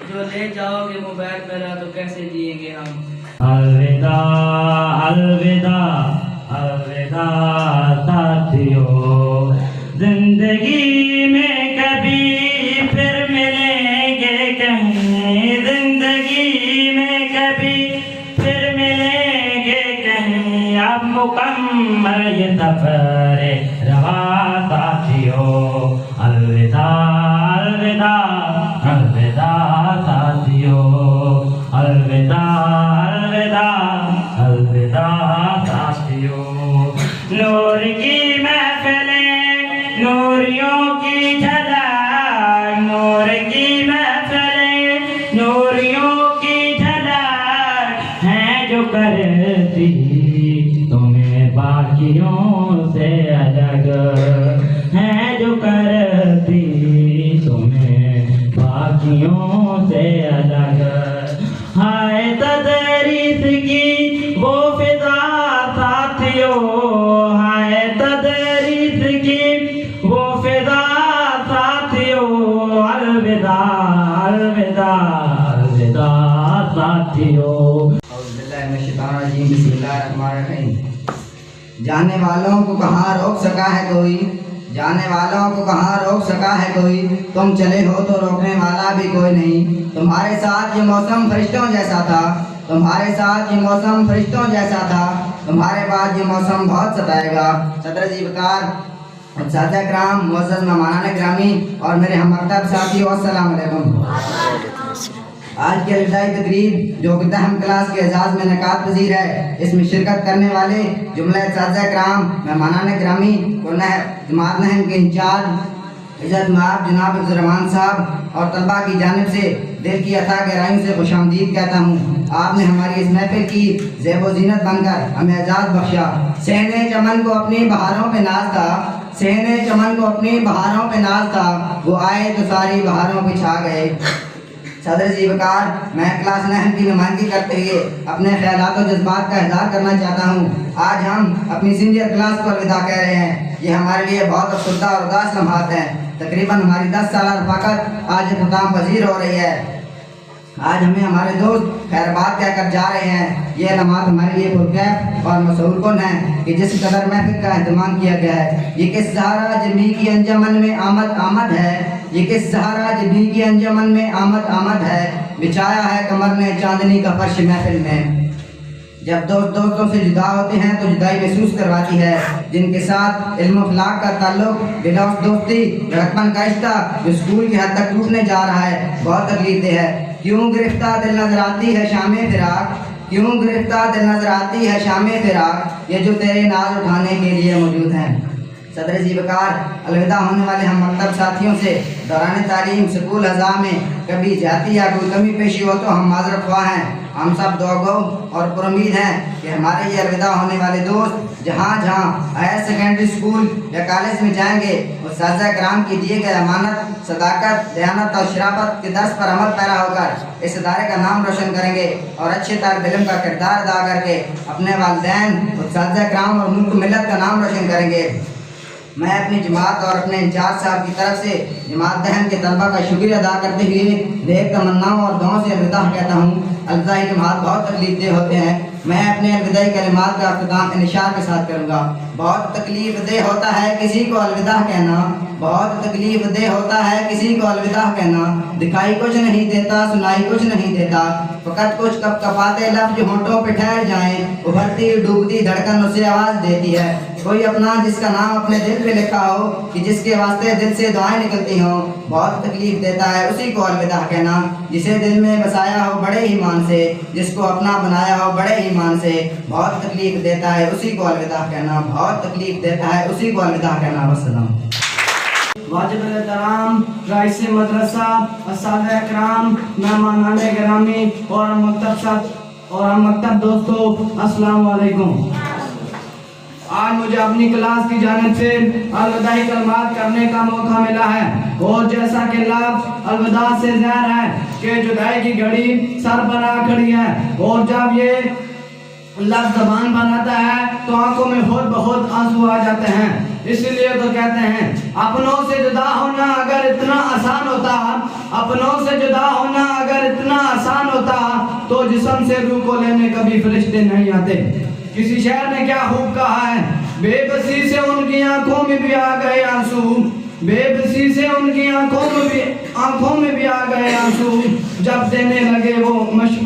جو لے جاؤ گے موبائل میرا تو کیسے جئیں گے ہم. الوداع الوداع الوداع ساتھیو، زندگی میں کبھی پھر ملیں گے کہیں، زندگی میں کبھی پھر ملیں گے کہیں، اب مکمل یہ سفر رواں ساتھیو. الوداع الوداع الوداع ساتھیو، الوداع الوداع الوداع ساتھیو. نور کی محفلیں نوریوں کی جھلک، نور کی محفلیں نوریوں کی جھلک ہیں جو کرتی تمہیں باقیوں سے الگ، ہیں جو کرتی تمہیں باقیوں سے الگ. ہائے تدریس کی وہ فضا ساتھیو، ہائے تدریس کی وہ فضا ساتھیو. الوداع الوداع الوداع ساتھیو. اعوذ باللہ من الشیطان الرجیم، بسم اللہ الرحمن الرحیم. جانے والوں کو کہاں روک سکا ہے کوئی، جانے والوں کو کہاں روک سکا ہے کوئی، تم چلے ہو تو روکنے والا بھی کوئی نہیں. تمہارے ساتھ یہ موسم فرشتوں جیسا تھا، تمہارے ساتھ یہ موسم فرشتوں جیسا تھا، تمہارے بعد یہ موسم بہت ستائے گا. صدر جی وقار، اساتذہ کرام، معزز مہمانان گرامی اور میرے ہم مکتب ساتھیو، السلام علیکم. آج کی الوداعی تقریب جو کہ دہم کلاس کے اعزاز میں انعقاد پذیر ہے، اس میں شرکت کرنے والے جملہ اساتذہ کرام، مہمانان گرامی کو جماعت نہم کے انچارج عزت مآب جناب عبد الرحمان صاحب اور طلباء کی جانب سے دل کی عطا گہرائیوں سے خوش آمدید کہتا ہوں. آپ نے ہماری اس محفل کی زیب و زینت بن کر ہمیں اعزاز بخشا. صحن چمن کو اپنی بہاروں پہ ناز تھا، صحن چمن کو اپنی بہاروں پہ ناز تھا، وہ آئے تو ساری بہاروں پہ چھا گئے. صدر جی وقار، میں کلاس 9 کی نمائندگی کرتے ہوئے اپنے خیالات و جذبات کا اظہار کرنا چاہتا ہوں. آج ہم اپنی سینئر کلاس کو الوداع کہہ رہے ہیں. یہ ہمارے لیے بہت افسردہ اور اداس لمحات ہیں. تقریباً ہماری 10 سالہ رفاقت آج اختتام پذیر ہو رہی ہے. آج ہمیں ہمارے دوست خیر بات کہہ کر جا رہے ہیں. یہ لمحات ہمارے لیے پرکیف اور مسحور کن ہیں کہ جس قدر محفل کا اہتمام کیا گیا ہے. یہ کس زہرا جبی کی انجمن میں آمد ہے، یہ کس زہرا جبی کی انجمن میں آمد ہے، بچھایا ہے کمر نے چاندنی کا فرش محفل میں. جب دوست دوستوں سے جدا ہوتے ہیں تو جدائی محسوس کرواتی ہے. جن کے ساتھ علم و اخلاق کا تعلق، بلاؤس دوستی، لڑکپن کا رشتہ جو اسکول کی حد تک ٹوٹنے جا رہا ہے، بہت تکلیف دہ ہے. کیوں گرفتہ دل نظر آتی ہے شام فراق، کیوں گرفتہ دل نظر آتی ہے شام فراق، یہ جو تیرے ناز اٹھانے کے لیے موجود ہیں. صدر جی وقار، الوداع ہونے والے ہم مکتب ساتھیوں سے دوران تعلیم سکول اعضاء میں کبھی جاتی یا کوئی کمی پیشی ہو تو ہم معذرت خواہ ہیں. ہم سب دعا گو اور پر امید ہیں کہ ہمارے یہ الوداع ہونے والے دوست جہاں ہائر سیکنڈری اسکول یا کالج میں جائیں گے، اساتذہ کرام کی دیے گئے امانت، صداقت، دیانت اور شرافت کے درس پر عمل پیرا ہو کر اس ادارے کا نام روشن کریں گے اور اچھے طالب علم کا کردار ادا کر کے اپنے والدین، اساتذہ کرام اور ملک ملت کا نام روشن کریں گے. میں اپنی جماعت اور اپنے انچارج صاحب کی طرف سے جماعت دہن کے طلبہ کا شکریہ ادا کرتے ہوئے نیک تمناؤں اور دعاؤں سے الوداع کہتا ہوں. الوداعی جماعت بہت تکلیف دہ ہوتے ہیں. میں اپنے الوداعی کلمات کا اختتام انشار کے ساتھ کروں گا. بہت تکلیف دہ ہوتا ہے کسی کو الوداع کہنا، بہت تکلیف دہ ہوتا ہے کسی کو الوداع کہنا. دکھائی کچھ نہیں دیتا، سنائی کچھ نہیں دیتا، فقط کچھ کپ کپاتے لفظ جو ہونٹوں پہ ٹھہر جائیں، ابھرتی ڈوبتی دھڑکن اسے آواز دیتی ہے. کوئی اپنا جس کا نام اپنے دل پہ لکھا ہو، کہ جس کے واسطے دل سے دعائیں نکلتی ہوں، بہت تکلیف دیتا ہے اسی کو الوداع کہنا. جسے دل میں بسایا ہو بڑے ایمان سے، جس کو اپنا بنایا ہو بڑے ایمان سے، بہت تکلیف دیتا ہے اسی کو الوداع کہنا، بہت تکلیف دیتا ہے اسی کو الوداع کہنا. والسلام. واجب الاحترام رئیس مدرسہ، اساتذہ کرام، مہمانان گرامی اور ہم مکتب دوستو، السلام علیکم. آج مجھے اپنی کلاس کی جانب سے الوداعی کلمات کرنے کا موقع ملا ہے، اور جیسا کہ لفظ الوداع سے ظاہر ہے کہ جدائی کی گھڑی سر بنا کھڑی ہے، اور جب یہ لفظ زبان بناتا ہے تو آنکھوں میں خود بخود آنسو آ جاتے ہیں. اس لیے تو کہتے ہیں اپنوں سے جدا ہونا اگر اتنا آسان ہوتا، اپنوں سے جدا ہونا اگر اتنا آسان ہوتا تو جسم سے روح کو لینے کبھی فرشتے نہیں آتے۔ کسی شاعر نے کیا خوب کہا ہے، بے بسی سے ان کی آنکھوں میں بھی آ گئے آنسو، بے بسی سے ان کی آنکھوں میں بھی آ گئے آنسو، جب دینے لگے وہ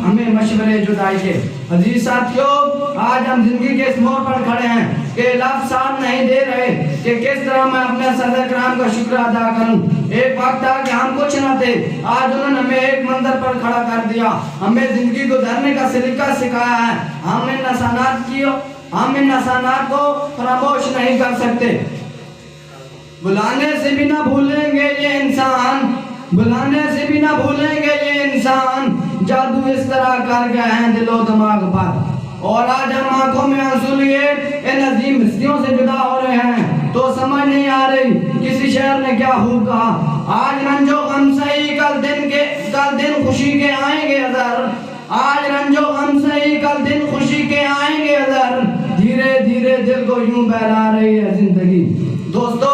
ہمیں مشورے جدائی کے۔ عزیز ساتھیوں، آج ہم زندگی کے اس موڑ پر کھڑے ہیں کہ لفظ ساتھ نہیں دے رہے کہ کس طرح میں اپنے اساتذہ کرام کا شکر ادا کروں۔ ایک وقت تھا کہ ہم کچھ نہ تھے، آج انہوں نے ہمیں ایک منظر پر کھڑا کر دیا، ہمیں زندگی گزارنے کا سلیقہ سکھایا ہے۔ ہم ان نشانات کو فراموش نہیں کر سکتے۔ بلانے سے بھی نہ بھولیں گے یہ انسان، بلانے سے بھی نہ بھولیں گے یہ انسان، جادو اس طرح کر گئے ہیں دل و دماغ پر۔ اور آج ہم آنکھوں میں آنسو لیے ان عظیم ہستیوں سے جدا ہو رہے ہیں تو سمجھ نہیں آ رہی کسی شاعر نے کیا خوب کہا، آج رنج و غم سہی کل دن خوشی کے آئیں گے اظہر، آج رنج و غم سہی کل دن خوشی کے آئیں گے اظہر، دھیرے دھیرے دل کو یوں بہلا رہی ہے زندگی۔ دوستو،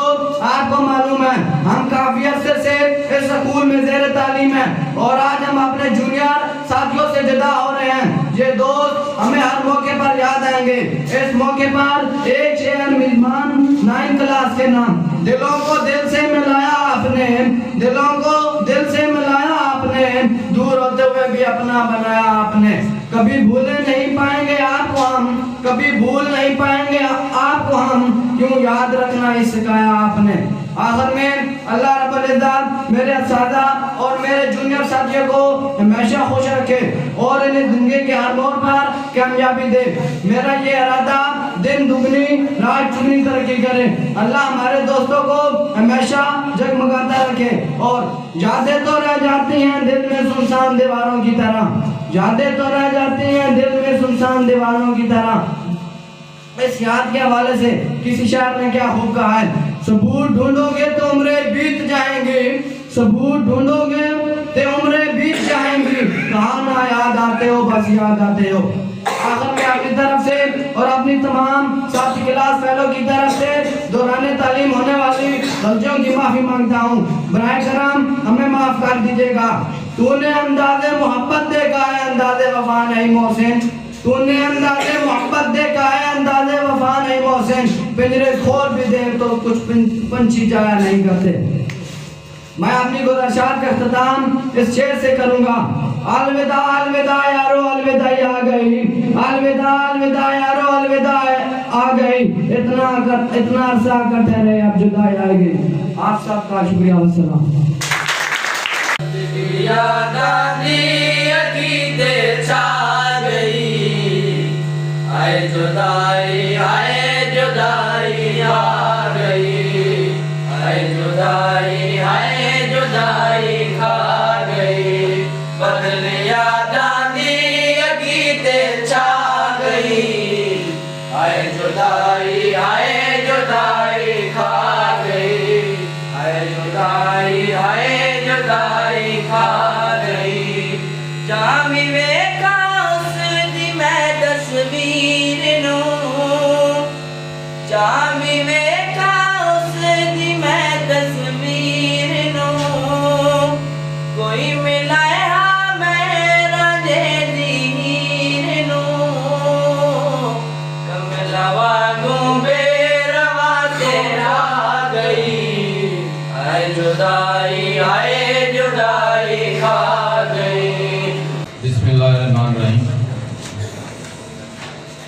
آپ کو معلوم ہے ہم کافی عرصے سے اس سکول میں زیر تعلیم ہیں اور آج ہم اپنے جونیئر ساتھیوں سے جدا ہو رہے ہیں۔ یہ دوست ہمیں ہر موقع پر یاد آئیں گے۔ اس موقع پر ایک شعر میزبان 9 کلاس کے نام، دلوں کو دل سے ملایا آپ نے، دلوں کو دل سے ملایا آپ نے، دور ہوتے ہوئے بھی اپنا بنایا آپ نے، کبھی بھولے نہیں پائیں گے آپ کو ہم، کبھی بھول نہیں پائیں گے آپ کو ہم، کیوں یاد رکھنا ہی سکھایا آپ نے۔ آخر میں اللہ رب العزت میرے اساتذہ اور میرے جونیئر ساتھیوں کو ہمیشہ خوش رکھے اور انہیں زندگی کے ہر موڑ پر کامیابی دے۔ میرا یہ ارادہ دن دگنی رات چگنی ترقی کرے۔ اللہ ہمارے دوستوں کو ہمیشہ جگمگاتا رکھے اور یادیں تو رہ جاتی ہیں دل میں سنسان دیواروں کی طرح، یادیں تو رہ جاتی ہیں دل میں سنسان دیواروں کی طرح۔ اس یاد کے حوالے سے کسی شاعر نے کیا خوب کہا ہے، ثبوت ڈھونڈو گے تو عمریں بیت جائیں گی، ثبوت ڈھونڈو گے تو عمریں بیت جائیں گی، کہاں نہ یاد آتے ہو بس یاد آتے ہو۔ آخر میں اپنی طرف سے اور اپنی تمام ساتھی کلاس فیلو کی طرف سے دوران تعلیم ہونے والی غلطیوں کی معافی مانگتا ہوں۔ براہ کرم ہمیں معاف کر دیجیے گا۔ تو نے انداز محبت دیکھا ہے انداز وفا نہیں محسن، تو نے انداز محبت دیکھا ہے انداز وفا نہیں محسن، پنجرے کھول بھی دے تو کچھ پنچھی جایا نہیں کرتے۔ میں اپنی گزارشات کا اختتام اس شعر سے کروں گا، الوداع الوداع یارو الوداعی آ گئی، الوداع الوداع یارو الوداع آ گئی، اتنا عرصہ کر ٹھہرے اب جدائی آئے گی۔ آپ سب کا شکریہ والسلام۔ جدائی آئے جدائی آ گئی، آئے جدائی آئے جدائی کھا گئی، بدلیا دانی عقیدے چھا گئی، آئے جدائی کھا گئی، آئے جدائی کھا گئی، جامی ویکا اس دی میں تصویر نو، جامی ویکا اس دی میں تصویر نو، کوئی ملائے ہاں میرا جے دیر نو، کملا واگوں بے روا تیرا گئی، آئے جدائی کھا گئی۔ بسم اللہ الرحمن الرحیم۔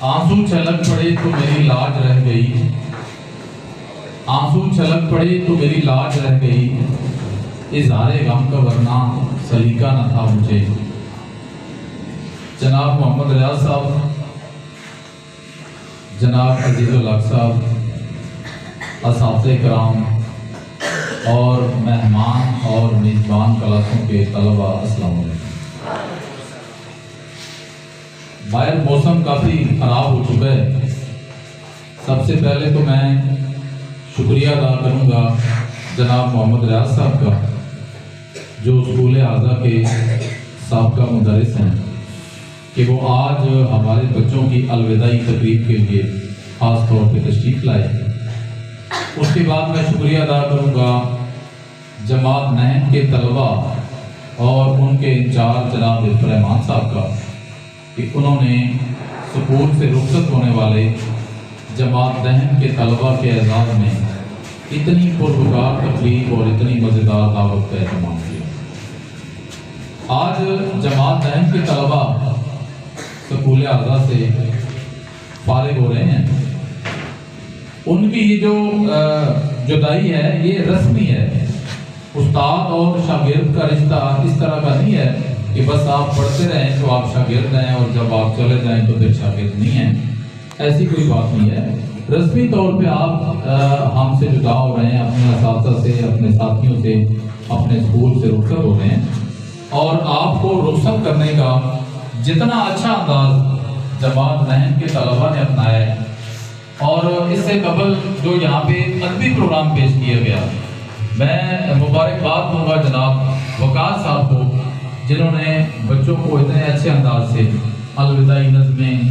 آنسو چھلک پڑے تو میری لاج رہ گئی، آنسو چھلک پڑے تو میری لاج رہ گئی، اظہار غم کا ورنہ سلیقہ نہ تھا مجھے۔ جناب محمد ریاض صاحب، جناب عزیز الحق صاحب، اساتذہ کرام اور مہمان اور میزبان کلاسوں کے طلباء، السلام علیکم۔ باہر موسم کافی خراب ہو چکا ہے۔ سب سے پہلے تو میں شکریہ ادا کروں گا جناب محمد ریاض صاحب کا، جو اسکول اعزا کے سابقہ مدرس ہیں، کہ وہ آج ہمارے بچوں کی الوداعی تقریب کے لیے خاص طور پہ تشریف لائے۔ اس کے بعد میں شکریہ ادا کروں گا جماعت نہن کے طلبہ اور ان کے انچارج جناب رحمان صاحب کا کہ انہوں نے سکول سے رخصت ہونے والے جماعت نہن کے طلبہ کے اعزاز میں اتنی پررکار تقریب اور اتنی مزیدار دعوت کا اہتمام کیا۔ آج جماعت نہن کے طلبہ سکول اعضا سے فارغ ہو رہے ہیں۔ ان کی یہ جو جدائی ہے یہ رسمی ہے، استاد اور شاگرد کا رشتہ اس طرح کا نہیں ہے کہ بس آپ پڑھتے رہیں تو آپ شاگرد ہیں اور جب آپ چلے جائیں تو پھر شاگرد نہیں ہیں، ایسی کوئی بات نہیں ہے۔ رسمی طور پہ آپ ہم سے جدا ہو رہے ہیں، اپنے اساتذہ سے، اپنے ساتھیوں سے، اپنے اسکول سے رخصت ہو رہے ہیں، اور آپ کو رخصت کرنے کا جتنا اچھا انداز جماعت نہن کے طلبہ نے اپنایا ہے، اور اس سے قبل جو یہاں پہ ادبی پروگرام پیش کیا گیا، میں مبارکباد دوں گا جناب وقاص صاحب کو، جنہوں نے بچوں کو اتنے اچھے انداز سے الوداعی نظمیں،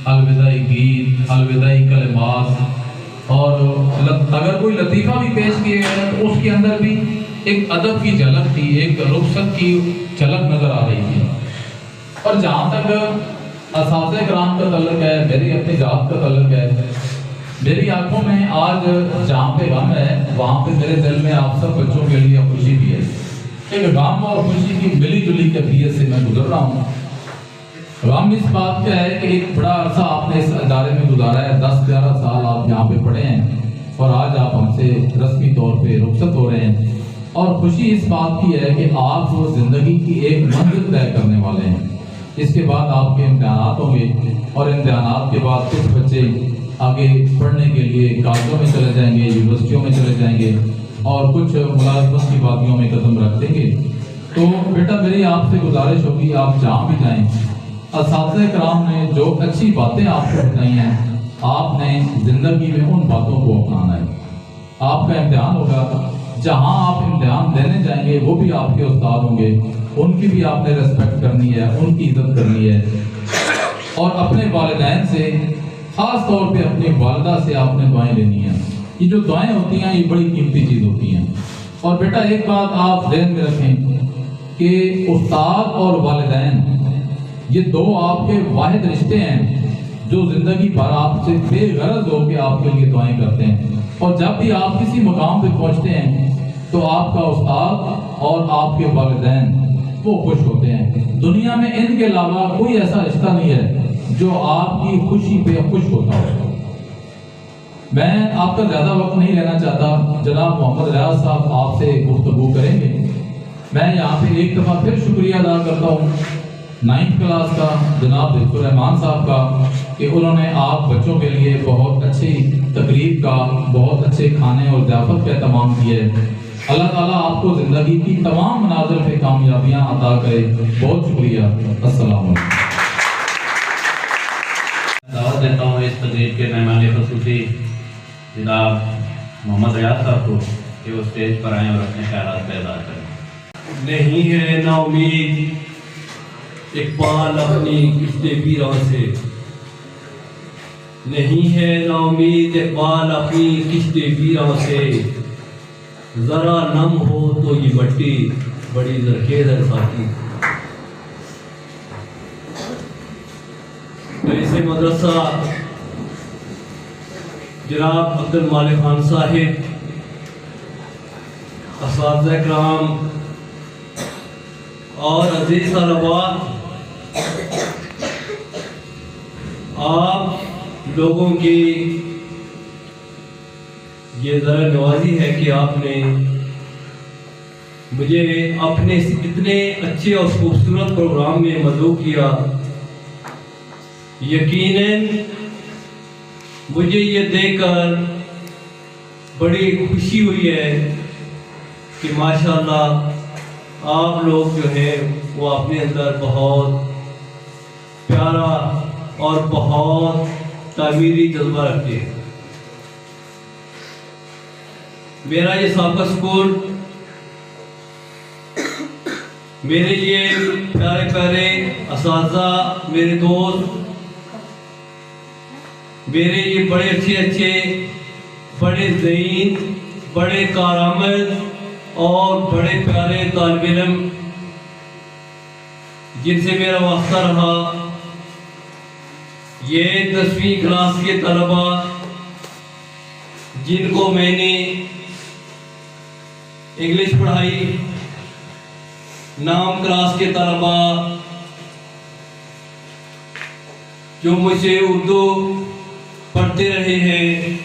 الوداعی گیت، الوداعی کلمات، اور اگر کوئی لطیفہ بھی پیش کیے گئے تو اس کے اندر بھی ایک ادب کی جھلک تھی، ایک رخصت کی جھلک نظر آ رہی تھی۔ اور جہاں تک اساتذہ کرام کا تعلق ہے، میری اپنی ذات کا تعلق ہے، میری آنکھوں میں آج جہاں پہ غم ہے وہاں پہ میرے دل میں آپ سب بچوں کے لیے خوشی بھی ہے۔ ایک غم اور خوشی کی ملی جلی کیفیت سے میں گزر رہا ہوں۔ غم اس بات کا ہے کہ ایک بڑا عرصہ آپ نے اس ادارے میں گزارا ہے، 10-11 سال آپ یہاں پہ پڑھے ہیں، اور آج آپ ہم سے رسمی طور پہ رخصت ہو رہے ہیں۔ اور خوشی اس بات کی ہے کہ آپ زندگی کی ایک منزل طے کرنے والے ہیں۔ اس کے بعد آپ کے امتحانات ہوں گے، اور امتحانات کے بعد کچھ بچے آگے پڑھنے کے لیے کالجوں میں چلے جائیں گے، یونیورسٹیوں میں چلے جائیں گے، اور کچھ ملازمت کی وادیوں میں قدم رکھ دیں گے۔ تو بیٹا میری آپ سے گزارش ہوگی آپ جہاں بھی جائیں، اساتذہ کرام نے جو اچھی باتیں آپ کو بتائی ہیں، آپ نے زندگی میں ان باتوں کو اپنانا ہے۔ آپ کا امتحان ہوگا، جہاں آپ امتحان دینے جائیں گے وہ بھی آپ کے استاد ہوں گے، ان کی بھی آپ نے ریسپیکٹ کرنی ہے، ان کی عزت کرنی ہے، اور اپنے والدین سے، خاص طور پہ اپنی والدہ سے آپ نے دعائیں لینی ہیں۔ یہ جو دعائیں ہوتی ہیں یہ بڑی قیمتی چیز ہوتی ہیں۔ اور بیٹا ایک بات آپ ذہن میں رکھیں کہ استاد اور والدین یہ دو آپ کے واحد رشتے ہیں جو زندگی بھر آپ سے بے غرض ہو کے آپ کے لیے دعائیں کرتے ہیں، اور جب بھی آپ کسی مقام پہ پہنچتے ہیں تو آپ کا استاد اور آپ کے والدین وہ خوش ہوتے ہیں۔ دنیا میں ان کے علاوہ کوئی ایسا رشتہ نہیں ہے جو آپ کی خوشی پہ خوش ہوتا ہو۔ میں آپ کا زیادہ وقت نہیں لینا چاہتا، جناب محمد ریاض صاحب آپ سے گفتگو کریں گے۔ میں یہاں پہ ایک دفعہ پھر شکریہ ادا کرتا ہوں 9th کلاس کا جناب رحمان صاحب کا کہ انہوں نے آپ بچوں کے لیے بہت اچھی تقریب کا، بہت اچھے کھانے اور ضیافت کا اہتمام کیا ہے۔ اللہ تعالیٰ آپ کو زندگی کی تمام مناظر پہ کامیابیاں عطا کرے۔ بہت شکریہ، السلام علیکم۔ دعوت دیتا ہوں اس تقریب کے مہمان خصوصی جناب محمد ریاض صاحب کو کہ وہ اسٹیج پر آئیں اور اپنے خیالات کا اظہار کریں۔ نہیں ہے نا امید اقبال اپنی کشتے پیراں سے، نہیں ہے نا امید اقبال اپنی کشتے پیراں سے، ذرا نم ہو تو یہ مٹی بڑی زرخیز ہے ساتھی۔ رئیس مدرسہ جناب عبد المالک خان صاحب، اساتذہ کرام اور عزیز طلباء، آپ لوگوں کی یہ ذرا نوازی ہے کہ آپ نے مجھے اپنے اتنے اچھے اور خوبصورت پروگرام میں مدعو کیا۔ یقیناً مجھے یہ دیکھ کر بڑی خوشی ہوئی ہے کہ ماشاءاللہ آپ لوگ جو ہیں وہ اپنے اندر بہت پیارا اور بہت تعمیری جذبہ رکھتے ہیں۔ میرا یہ سابقہ اسکول میرے یہ پیارے پیارے اساتذہ، میرے دوست، میرے یہ بڑے اچھے بڑے ذہین، بڑے کارآمد اور بڑے پیارے طالب علم جن سے میرا واسطہ رہا، یہ 10ویں کلاس کے طلباء جن کو میں نے انگلش پڑھائی، نام کلاس کے طلباء جو مجھ سے اردو پڑھتے رہے ہیں،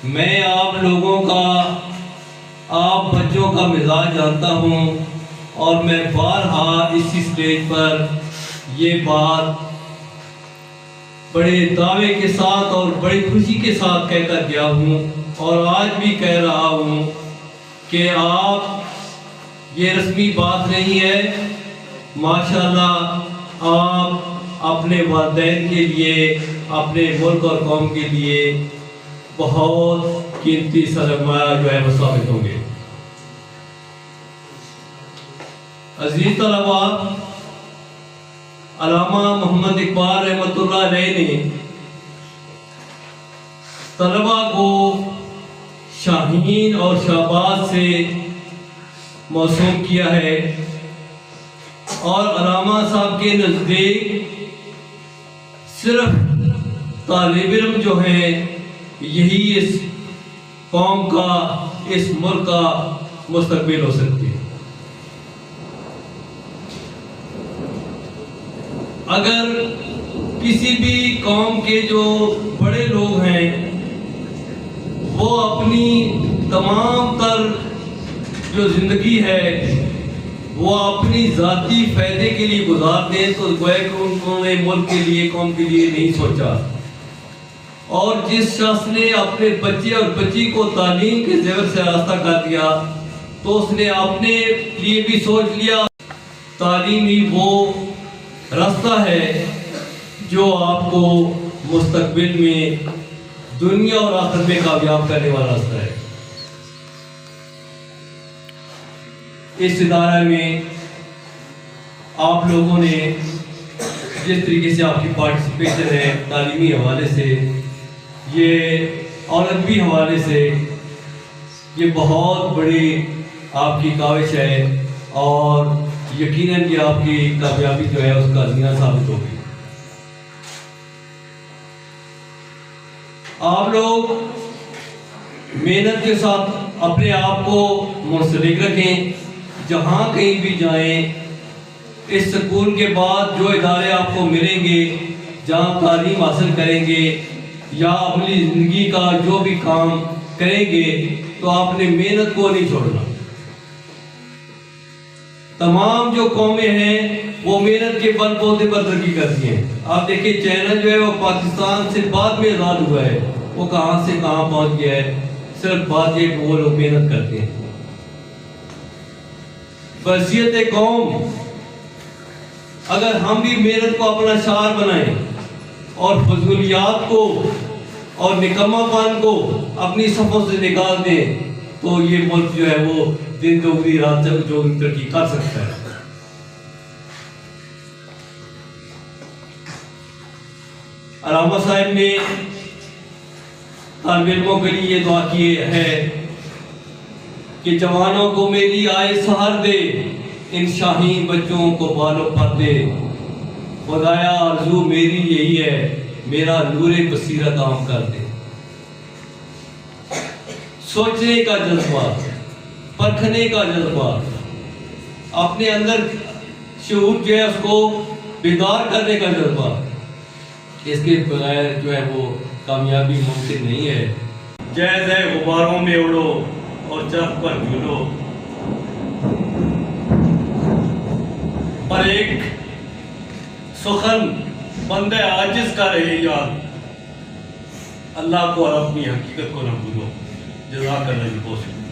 میں آپ لوگوں کا، آپ بچوں کا مزاج جانتا ہوں، اور میں بارہا اسی اسٹیج پر یہ بات بڑے دعوے کے ساتھ اور بڑی خوشی کے ساتھ کہہ کر گیا ہوں، اور آج بھی کہہ رہا ہوں کہ آپ، یہ رسمی بات نہیں ہے، ماشاءاللہ آپ اپنے والدین کے لیے، اپنے ملک اور قوم کے لیے بہت قیمتی سرمایہ جو ہے وہ ثابت ہوں گے۔ عزیز طلباء، علامہ محمد اقبال رحمۃ اللہ علیہ نے طلباء کو شاہین اور شہباز سے موسوم کیا ہے، اور علامہ صاحب کے نزدیک صرف طالب علم جو ہیں یہی اس قوم کا، اس ملک کا مستقبل ہو سکتے ہیں۔ اگر کسی بھی قوم کے جو بڑے لوگ ہیں وہ اپنی تمام تر جو زندگی ہے وہ اپنی ذاتی فائدے کے لیے گزار دیں، تو گویا کہ انہوں نے ملک کے لیے، قوم کے لیے نہیں سوچا۔ اور جس شخص نے اپنے بچے اور بچی کو تعلیم کے زیور سے آراستہ کر دیا تو اس نے اپنے لیے بھی سوچ لیا تعلیم ہی وہ راستہ ہے جو آپ کو مستقبل میں دنیا اور آخرت میں کامیاب کرنے والا راستہ ہے۔ اس ادارہ میں آپ لوگوں نے جس طریقے سے آپ کی پارٹیسپیشن ہے تعلیمی حوالے سے، یہ اور ادبی حوالے سے، یہ بہت بڑی آپ کی کاوش ہے، اور یقیناً یہ آپ کی کامیابی جو ہے اس کا زینہ ثابت ہوگی۔ آپ لوگ محنت کے ساتھ اپنے آپ کو منسلک رکھیں، جہاں کہیں بھی جائیں، اس سکول کے بعد جو ادارے آپ کو ملیں گے، جہاں تعلیم حاصل کریں گے یا اپنی زندگی کا جو بھی کام کریں گے، تو آپ نے محنت کو نہیں چھوڑنا۔ تمام جو قومیں ہیں وہ محنت کے بل بوتے پر ترقی کرتی ہیں۔ آپ دیکھیں چائنا جو ہے وہ پاکستان سے بعد میں آزاد ہوا ہے، وہ کہاں سے کہاں پہنچ گیا ہے، صرف بات یہ کہ وہ لوگ محنت کرتے ہیں۔ بحیثیت قوم اگر ہم بھی محنت کو اپنا شعار بنائیں اور فضولیات کو اور نکمہ پان کو اپنی صفوں سے نکال دیں، تو یہ ملک جو ہے وہ دن دوگنی رات چوگنی ترقی کر سکتا ہے۔ علامہ صاحب نے طالب علموں کے لیے یہ دعا کی ہے کہ جوانوں کو میری آئے سہار دے، ان شاہین بچوں کو بالوں پر دے، خدایا آرزو میری یہی ہے، میرا نور بصیرت عام کر دے۔ سوچنے کا جذبہ، پرکھنے کا جذبہ، اپنے اندر شعور جو ہے اس کو بیدار کرنے کا جذبہ، اس کے بغیر جو ہے وہ کامیابی ممکن نہیں ہے۔ جیز ہے غباروں میں اڑو اور چرخ پر جھولو، پر ایک سخن بندہ عاجز کا رہے یاد، اللہ کو اور اپنی حقیقت کو نہ بھولو۔ جزاک اللہ جی بہت شکریہ۔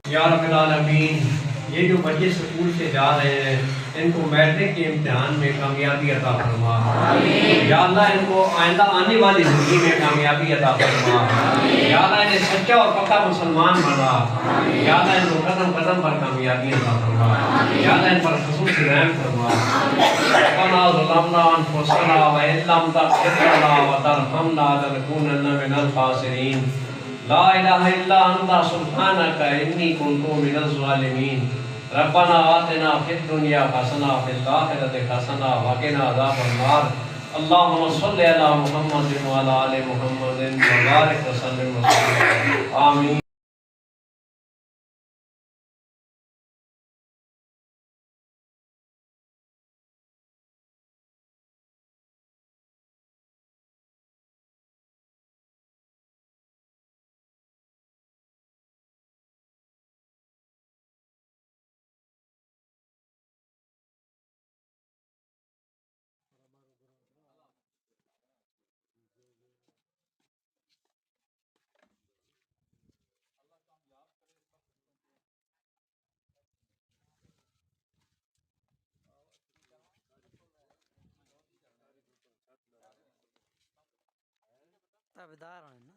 یا رب العالمین، یہ جو بچے سکول سے جا رہے ہیں ان کو میٹرک کے امتحان میں کامیابی عطا فرما یا اللہ ان کو آئندہ آنے والی زندگی میں کامیابی عطا فرما یا اللہ انہیں سچا اور پکا مسلمان بنا یا اللہ ان کو قدم قدم پر کامیابی عطا فرما یا اللہ ان پر خصوصی رحم فرما ربنا ظلمنا انفسنا وان لم تغفر لنا وترحمنا لنكونن من الخاسرین لا الہ الا انت سبحانک انی کنت من الظالمین ربنا آتنا فی الدنیا حسنہ وفی الآخرۃ حسنہ وقنا عذاب النار اللہم صلی علی محمد وعلی آل محمد وبارک وسلم وسلم آمین. تابدار ہیں نا.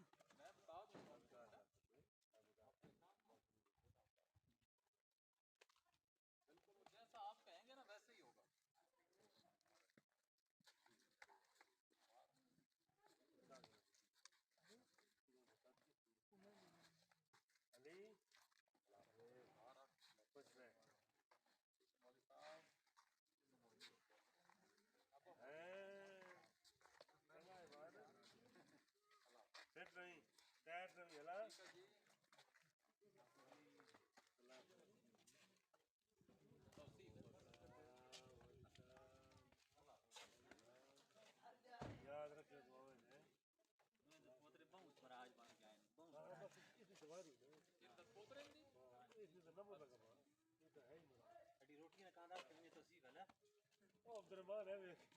روٹیاں کاندار کرنے تو سی گلا او عبد الرحمان ہے